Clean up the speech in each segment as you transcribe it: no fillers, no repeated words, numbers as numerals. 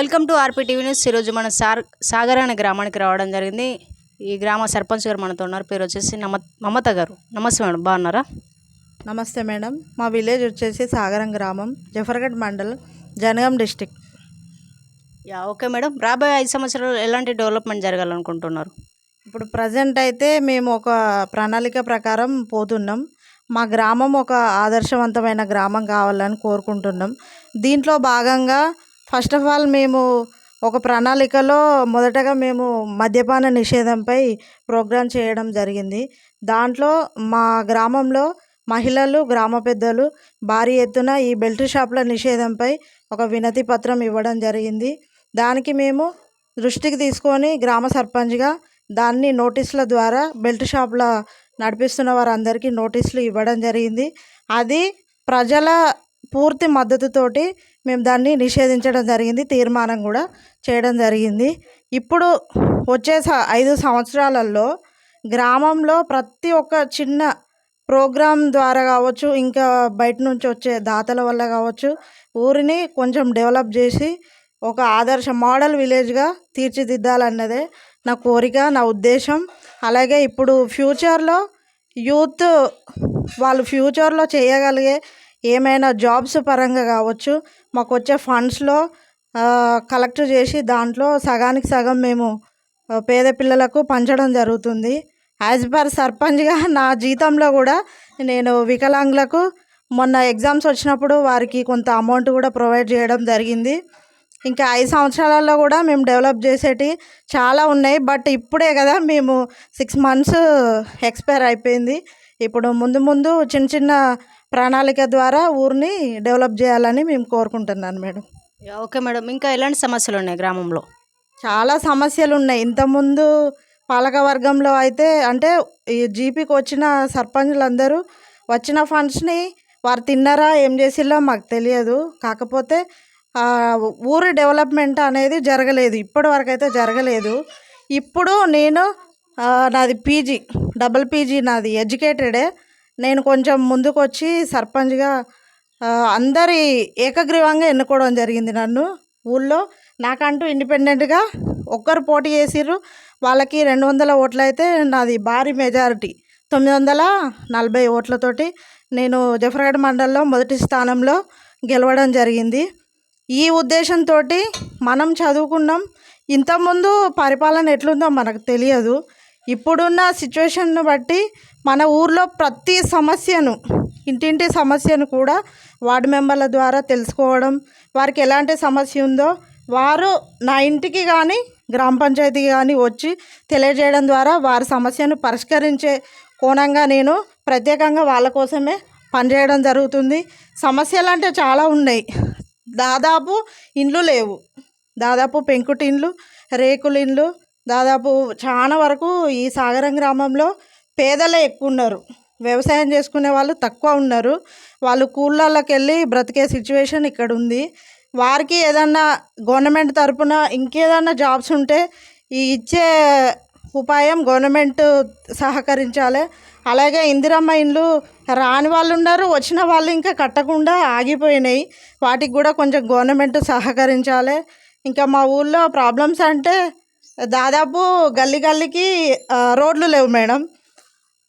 Welcome to RP TV news. ఈరోజు మన సాగర్ అనే గ్రామానికి రావడం జరిగింది. ఈ గ్రామ సర్పంచ్ గారు మనతో ఉన్నారు. పేరు వచ్చేసి మమత గారు. నమస్తే మేడం, బాగున్నారా? నమస్తే మేడం. మా విలేజ్ వచ్చేసి సాగరం గ్రామం, Zafargarh mandal, Jangaon district. Okay madam, రాబోయే 5 సంవత్సరాలు ఎలాంటి డెవలప్మెంట్ జరగాలనుకుంటున్నారు? ఇప్పుడు ప్రజెంట్ అయితే మేము ఒక ప్రణాళిక ప్రకారం పోతున్నాం. మా గ్రామం ఒక ఆదర్శవంతమైన గ్రామం కావాలని కోరుకుంటున్నాం. దీంట్లో భాగంగా ఫస్ట్ ఆఫ్ ఆల్ మేము ఒక ప్రణాళికలో మొదటగా మేము మద్యపాన నిషేధంపై ప్రోగ్రాం చేయడం జరిగింది. దాంట్లో మా గ్రామంలో మహిళలు, గ్రామ పెద్దలు భారీ ఎత్తున ఈ బెల్ట్ షాపుల నిషేధంపై ఒక వినతి పత్రం ఇవ్వడం జరిగింది. దానికి మేము దృష్టికి తీసుకొని గ్రామ సర్పంచ్గా దాన్ని నోటీసుల ద్వారా బెల్ట్ షాపుల నడిపిస్తున్న వారందరికీ నోటీసులు ఇవ్వడం జరిగింది. అది ప్రజల పూర్తి మద్దతుతోటి మేము దాన్ని నిషేధించడం జరిగింది. తీర్మానం కూడా చేయడం జరిగింది. ఇప్పుడు వచ్చే 5 సంవత్సరాలలో గ్రామంలో ప్రతి ఒక్క చిన్న ప్రోగ్రాం ద్వారా కావచ్చు, ఇంకా బయట నుంచి వచ్చే దాతల వల్ల కావచ్చు, ఊరిని కొంచెం డెవలప్ చేసి ఒక ఆదర్శ మోడల్ విలేజ్గా తీర్చిదిద్దాలన్నదే నా కోరిక, నా ఉద్దేశం. అలాగే ఇప్పుడు ఫ్యూచర్లో యూత్ వాళ్ళు ఫ్యూచర్లో చేయగలిగే ఏమైనా జాబ్స్ పరంగా కావచ్చు, మాకు వచ్చే ఫండ్స్లో కలెక్ట్ చేసి దాంట్లో సగానికి సగం మేము పేద పిల్లలకు పంచడం జరుగుతుంది. యాజ్ పర్ సర్పంచ్గా నా జీతంలో కూడా నేను వికలాంగులకు మొన్న ఎగ్జామ్స్ వచ్చినప్పుడు వారికి కొంత అమౌంట్ కూడా ప్రొవైడ్ చేయడం జరిగింది. ఇంకా 5 సంవత్సరాలలో కూడా మేము డెవలప్ చేసేటి చాలా ఉన్నాయి. బట్ ఇప్పుడే కదా మేము 6 మంత్స్ ఎక్స్పైర్ అయిపోయింది. ఇప్పుడు ముందు చిన్న చిన్న ప్రణాళిక ద్వారా ఊరిని డెవలప్ చేయాలని మేము కోరుకుంటున్నాను మేడం. ఓకే మేడం, ఇంకా ఎలాంటి సమస్యలు ఉన్నాయి గ్రామంలో? చాలా సమస్యలు ఉన్నాయి. ఇంతకుముందు పాలకవర్గంలో అయితే అంటే ఈ జీపీకి వచ్చిన సర్పంచులందరూ వచ్చిన ఫండ్స్ని వారు తిన్నారా ఏం చేసిల్లో మాకు తెలియదు. కాకపోతే ఊరి డెవలప్మెంట్ అనేది జరగలేదు, ఇప్పటి వరకు అయితే జరగలేదు. ఇప్పుడు నేను నాది పీజీ, డబుల్ పీజీ నాది, ఎడ్యుకేటెడే. నేను కొంచెం ముందుకు వచ్చి సర్పంచ్గా అందరి ఏకగ్రీవంగా ఎన్నుకోవడం జరిగింది నన్ను ఊళ్ళో. నాకంటూ ఇండిపెండెంట్గా ఒక్కరు పోటీ చేసిర్రు, వాళ్ళకి 200 ఓట్లు అయితే నాది భారీ మెజారిటీ 940 ఓట్లతోటి నేను జఫర్గఢ్ మండలంలో మొదటి స్థానంలో గెలవడం జరిగింది. ఈ ఉద్దేశంతో మనం చదువుకున్నాం. ఇంతకుముందు పరిపాలన ఎట్లుందో మనకు తెలియదు. ఇప్పుడున్న సిచ్యువేషన్ను బట్టి మన ఊర్లో ప్రతి సమస్యను, ఇంటింటి సమస్యను కూడా వార్డు మెంబర్ల ద్వారా తెలుసుకోవడం, వారికి ఎలాంటి సమస్య ఉందో వారు నా ఇంటికి కానీ గ్రామ పంచాయతీకి కానీ వచ్చి తెలియజేయడం ద్వారా వారి సమస్యను పరిష్కరించే కోణంగా నేను ప్రత్యేకంగా వాళ్ళ కోసమే పనిచేయడం జరుగుతుంది. సమస్యలు అంటే చాలా ఉన్నాయి. దాదాపు ఇండ్లు లేవు, దాదాపు పెంకుటి ఇండ్లు, రేకుల ఇండ్లు, దాదాపు చాలా వరకు ఈ సాగరం గ్రామంలో పేదలే ఎక్కువ ఉన్నారు. వ్యవసాయం చేసుకునే వాళ్ళు తక్కువ ఉన్నారు. వాళ్ళు కూళ్ళకి వెళ్ళి బ్రతికే సిచ్యువేషన్ ఇక్కడ ఉంది. వారికి ఏదన్నా గవర్నమెంట్ తరపున ఇంకేదన్నా జాబ్స్ ఉంటే ఈ ఇచ్చే ఉపాయం గవర్నమెంట్ సహకరించాలి. అలాగే ఇందిరమ్మ ఇండ్లు రాని వాళ్ళు ఉన్నారు, వచ్చిన వాళ్ళు ఇంకా కట్టకుండా ఆగిపోయినాయి. వాటికి కూడా కొంచెం గవర్నమెంట్ సహకరించాలి. ఇంకా మా ఊళ్ళో ప్రాబ్లమ్స్ అంటే దాదాపు గల్లీకి రోడ్లు లేవు మేడం.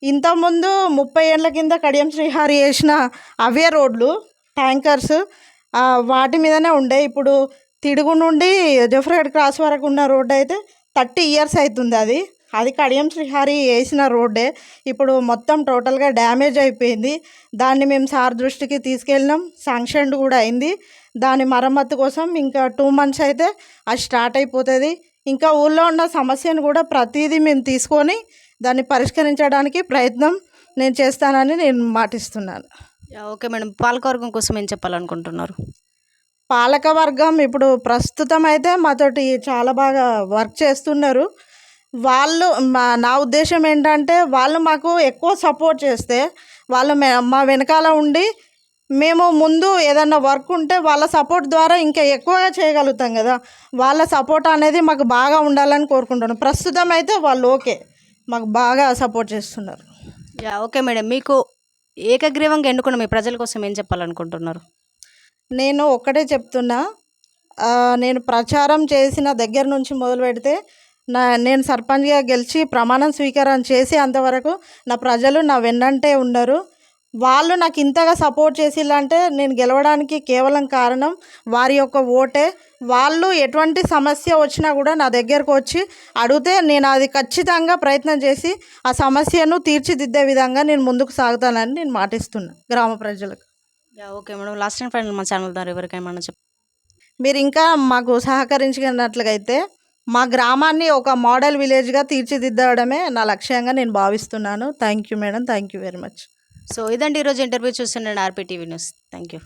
ఇంతకుముందు 30 ఏళ్ళ కింద కడియం శ్రీహరి వేసిన అవే రోడ్లు, ట్యాంకర్స్ వాటి మీదనే ఉండే. ఇప్పుడు తిడుగు నుండి జఫర్గఢ్ క్రాస్ వరకు ఉన్న రోడ్డు అయితే 30 ఇయర్స్ అవుతుంది. అది కడియం శ్రీహరి వేసిన రోడ్డే. ఇప్పుడు మొత్తం టోటల్గా డ్యామేజ్ అయిపోయింది. దాన్ని మేము సార్ దృష్టికి తీసుకెళ్ళినాం, శాంక్షన్ కూడా అయింది. దాని మరమ్మతు కోసం ఇంకా 2 మంత్స్ అయితే అది స్టార్ట్ అయిపోతుంది. ఇంకా ఊళ్ళో ఉన్న సమస్యను కూడా ప్రతిదీ మేము తీసుకొని దాన్ని పరిష్కరించడానికి ప్రయత్నం నేను చేస్తానని నేను మాటిస్తున్నాను. ఓకే మేడం, పాలకవర్గం కోసం ఏం చెప్పాలనుకుంటున్నారు? పాలకవర్గం ఇప్పుడు ప్రస్తుతం అయితే మాతోటి చాలా బాగా వర్క్ చేస్తున్నారు. వాళ్ళు నా ఉద్దేశం ఏంటంటే వాళ్ళు మాకు ఎక్కువ సపోర్ట్ చేస్తే, వాళ్ళు మా వెనకాల ఉండి మేము ముందు ఏదన్నా వర్క్ ఉంటే వాళ్ళ సపోర్ట్ ద్వారా ఇంకా ఎక్కువగా చేయగలుగుతాం కదా. వాళ్ళ సపోర్ట్ అనేది మాకు బాగా ఉండాలని కోరుకుంటున్నాను. ప్రస్తుతం అయితే వాళ్ళు ఓకే, మాకు బాగా సపోర్ట్ చేస్తున్నారు. ఓకే మేడం, మీకు ఏకగ్రీవంగా ఎన్నుకున్న మీ ప్రజల కోసం ఏం చెప్పాలనుకుంటున్నారు? నేను ఒక్కటే చెప్తున్నా, నేను ప్రచారం చేసిన దగ్గర నుంచి మొదలు పెడితే నేను సర్పంచ్గా గెలిచి ప్రమాణం స్వీకారం చేసి అంతవరకు నా ప్రజలు నా వెన్నంటే ఉన్నారు. వాళ్ళు నాకు ఇంతగా సపోర్ట్ చేసిల్లంటే నేను గెలవడానికి కేవలం కారణం వారి యొక్క ఓటే. వాళ్ళు ఎటువంటి సమస్య వచ్చినా కూడా నా దగ్గరకు వచ్చి అడిగితే నేను అది ఖచ్చితంగా ప్రయత్నం చేసి ఆ సమస్యను తీర్చిదిద్దే విధంగా నేను ముందుకు సాగుతానని నేను మాటిస్తున్నా గ్రామ ప్రజలకు. Okay madam, last and final మా ఛానల్ ద్వారా ఎవరికైనా మీరు ఇంకా మాకు సహకరించినట్లయితే మా గ్రామాన్ని ఒక మోడల్ విలేజ్గా తీర్చిదిద్దడమే నా లక్ష్యంగా నేను భావిస్తున్నాను. Thank you madam, thank you very much. So ఇదండి ఈరోజు ఇంటర్వ్యూ చూస్తున్నాను RP TV news. Thank you.